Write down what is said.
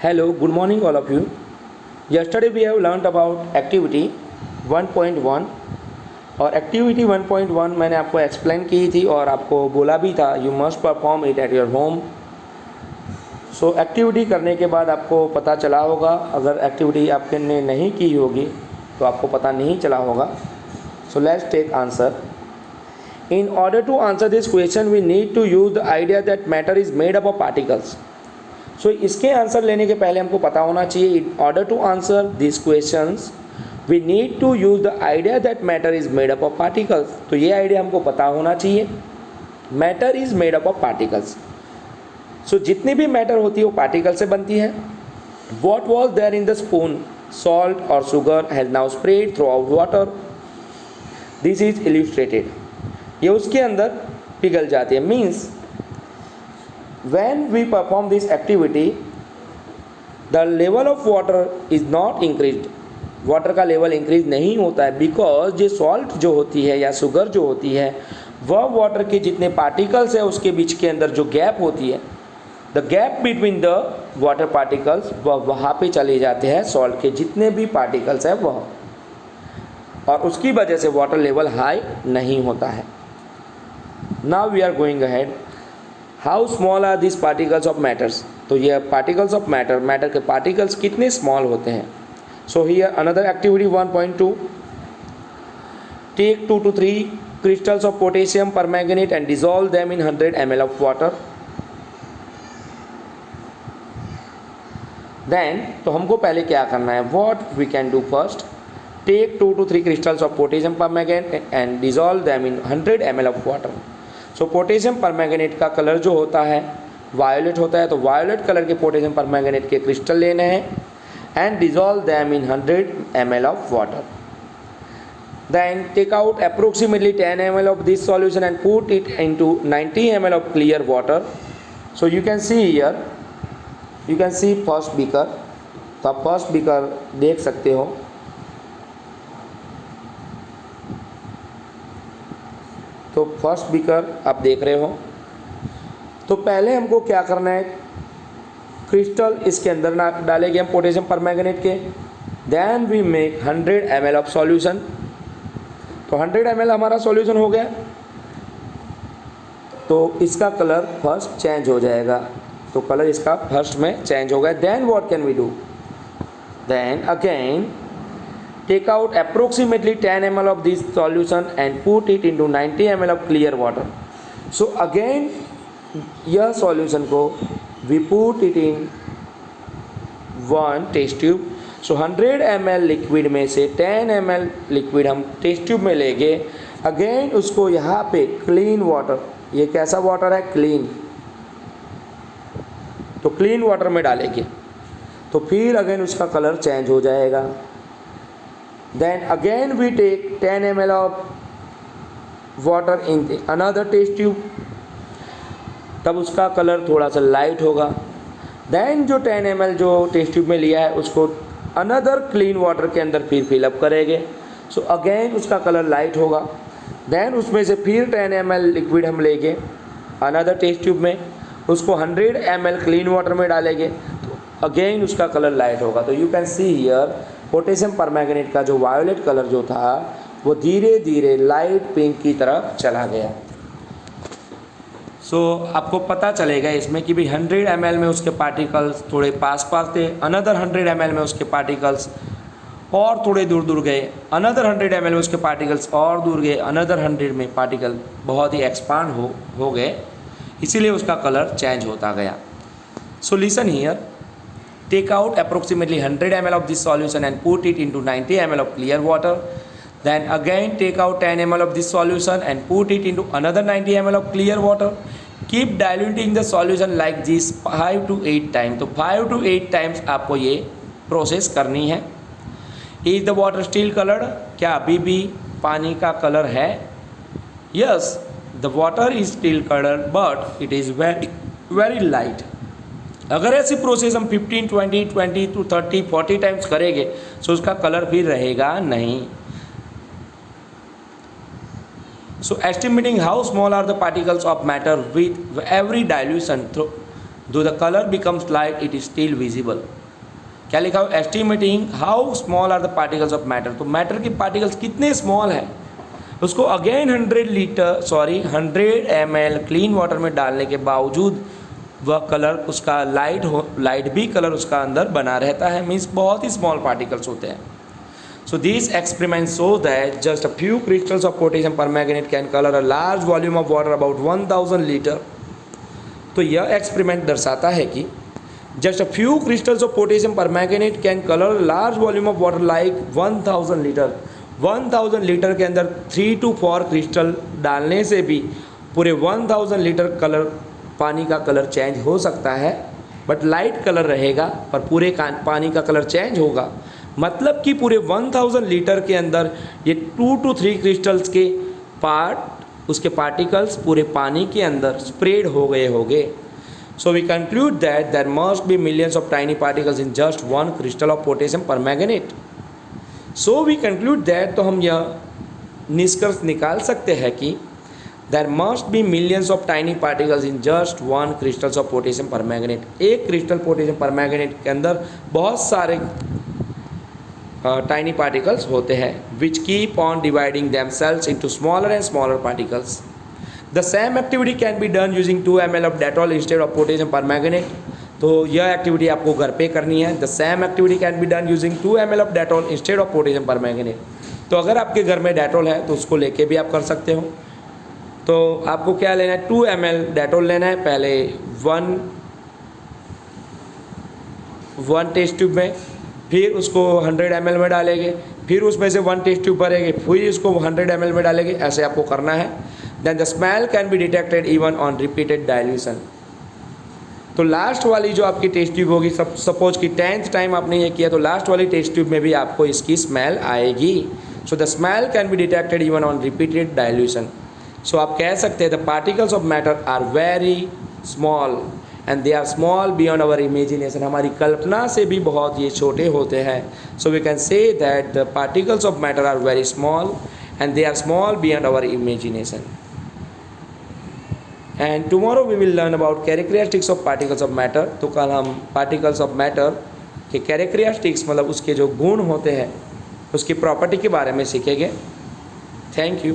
Hello, good morning all of you. Yesterday we have learned about activity 1.1 और activity 1.1 मैंने आपको explain की थी और आपको बोला भी था you must perform it at your home. So activity करने के बाद आपको पता चला होगा, अगर एक्टिविटी आपके ने नहीं की होगी तो आपको पता नहीं चला होगा। So let's take answer. In order to answer this question we need to use the idea that matter is made up of particles. So इसके आंसर लेने के पहले हमको पता होना चाहिए in order to answer these questions we need to use the idea that matter is made up of particles. तो ये आइडिया हमको पता होना चाहिए, matter is made up of particles. So जितनी भी मैटर होती है वो पार्टिकल से बनती है। What was there in the spoon? Salt or sugar has now spread throughout water. This is illustrated. ये उसके अंदर पिघल जाती है। Means when we perform this activity the level of water is not increased. Water का level increase नहीं होता है बिकॉज ये सॉल्ट जो होती है या शुगर जो होती है वह वाटर के जितने पार्टिकल्स है उसके बीच के अंदर जो गैप होती है, the gap between the water particles, वह वहाँ पे चले जाते हैं सॉल्ट के जितने भी पार्टिकल्स है वह, और उसकी वजह से वाटर लेवल हाई नहीं होता है। Now we are going ahead. How small are this particles of matters? तो ये पार्टिकल्स ऑफ मैटर, मैटर के पार्टिकल्स कितने स्मॉल होते हैं। So here another activity 1.2, take 2 to 3 crystals of potassium permanganate and dissolve them in 100 ml of water. Then तो हमको पहले क्या करना है, what we can do first, take 2 to 3 crystals of potassium permanganate and dissolve them in 100 ml of water. So potassium permanganate का colour जो होता है वायोलेट होता है, तो वायोलेट कलर के पोटेशियम परमैंगनेट के क्रिस्टल लेने हैं and dissolve them in 100 ml of water. Then take out approximately 10 ml of this solution and put it into 90 ml of clear water. So you can see here, you can see first beaker. तो आप first beaker देख सकते हो। तो first beaker आप देख रहे हो। तो पहले हमको क्या करना है, क्रिस्टल इसके अंदर ना डालेंगे हम पोटेशियम परमैंगनेट के। Then we make 100 ml of solution. तो 100 ml हमारा सॉल्यूशन हो गया, तो इसका कलर फर्स्ट चेंज हो जाएगा। तो कलर इसका फर्स्ट में चेंज हो गया। Then what can we do, then again take out approximately 10 ml of this solution and put it into 90 ml of clear water. So again यह solution को we put it in one test tube. So 100 ml liquid में से 10 ml liquid हम test tube में लेंगे। Again उसको यहाँ पे clean water, ये कैसा वाटर है, क्लीन, तो क्लीन वाटर में डालेंगे तो फिर अगेन उसका कलर चेंज हो जाएगा। Then again we take 10 ml of water in another test tube, तब उसका कलर थोड़ा सा लाइट होगा। Then जो 10 ml जो टेस्ट ट्यूब में लिया है उसको अनदर क्लीन वाटर के अंदर फिर फिलअप करेंगे। सो अगेन उसका कलर लाइट होगा। Then उसमें से फिर 10 ml लिक्विड हम लेंगे अनदर टेस्ट ट्यूब में, उसको 100 ml क्लीन वाटर में डालेंगे तो अगेन उसका कलर लाइट होगा। तो you can see here potassium permanganate का जो वायोलेट कलर जो था वो धीरे धीरे लाइट पिंक की तरफ चला गया। सो आपको पता चलेगा इसमें कि भाई 100 ml में उसके पार्टिकल्स थोड़े पास पास थे, अनदर 100 ml में उसके पार्टिकल्स और थोड़े दूर दूर गए, अनदर 100 ml में उसके पार्टिकल्स और दूर गए, अनदर 100 में पार्टिकल बहुत ही एक्सपांड हो गए, इसीलिए उसका कलर चेंज होता गया। So listen here, take out approximately 100 ml of this solution and put it into 90 ml of clear water. Then again take out 10 ml of this solution and put it into another 90 ml of clear water. Keep diluting the solution like this 5 to 8 times. तो 5 to 8 times आपको ये process करनी है। Is the water still colored? क्या अभी भी पानी का कलर है? Yes, the water is still colored but it is very light. अगर ऐसी प्रोसेस हम 15, 20 to 30, 40 टाइम्स करेंगे तो उसका कलर फिर रहेगा नहीं। So estimating how small are the particles of matter with every dilution though the colour becomes light it is still visible. क्या लिखा हो, estimating how small are the particles of matter. तो मैटर के particles कितने small है उसको again 100 ml clean water में डालने के बावजूद वह कलर उसका लाइट भी कलर उसका अंदर बना रहता है, मीन्स बहुत ही स्मॉल पार्टिकल्स होते हैं। So this experiment shows that just a few crystals of potassium permanganate can colour a large volume of water about 1000 litre. तो यह एक्सपेरिमेंट दर्शाता है कि just a few crystals of potassium permanganate can colour large volume of water like 1000 litre. 1000 litre के अंदर 3 to 4 crystal डालने से भी पूरे 1000 लीटर कलर पानी का कलर चेंज हो सकता है, बट लाइट कलर रहेगा पर पूरे पानी का कलर चेंज होगा। मतलब कि पूरे 1000 लीटर के अंदर ये 2 to 3 क्रिस्टल्स के उसके पार्टिकल्स पूरे पानी के अंदर स्प्रेड हो गए होंगे। So we conclude that there must be millions of tiny particles in just one crystal of potassium permanganate. So we conclude that, तो हम यह निष्कर्ष निकाल सकते हैं कि there must be millions of tiny particles in just one crystals of potassium permanganate. एक crystal potassium permanganate के अंदर बहुत सारे टाइनी पार्टिकल्स होते हैं which keep on dividing themselves into smaller and smaller particles. The same activity can be done using 2 ml of Dettol instead of potassium permanganate. तो यह activity आपको घर पे करनी है। The same activity can be done using 2 ml of Dettol instead of potassium permanganate. तो अगर आपके घर में डेटॉल है तो उसको लेके भी आप कर सकते हो। तो आपको क्या लेना है, 2 ml डेटॉल लेना है। पहले वन टेस्ट ट्यूब में, फिर उसको 100 ml में डालेंगे, फिर उसमें से 1 टेस्ट ट्यूब भरेंगे, फिर इसको 100 ml में डालेंगे। ऐसे आपको करना है। Then the smell can be detected even on repeated dilution. तो लास्ट वाली जो आपकी टेस्ट ट्यूब होगी, सपोज कि 10th टाइम आपने ये किया, तो लास्ट वाली टेस्ट ट्यूब में भी आपको इसकी स्मेल आएगी। So the smell can be detected even on repeated dilution. So आप कह सकते हैं the particles of matter are very small and they are small beyond our imagination. हमारी कल्पना से भी बहुत ये छोटे होते हैं। So we can say that the particles of matter are very small and they are small beyond our imagination. And tomorrow we will learn about characteristics of particles of matter. तो कल हम पार्टिकल्स ऑफ मैटर के characteristics, मतलब उसके जो गुण होते हैं, उसकी प्रॉपर्टी के बारे में सीखेंगे। Thank you.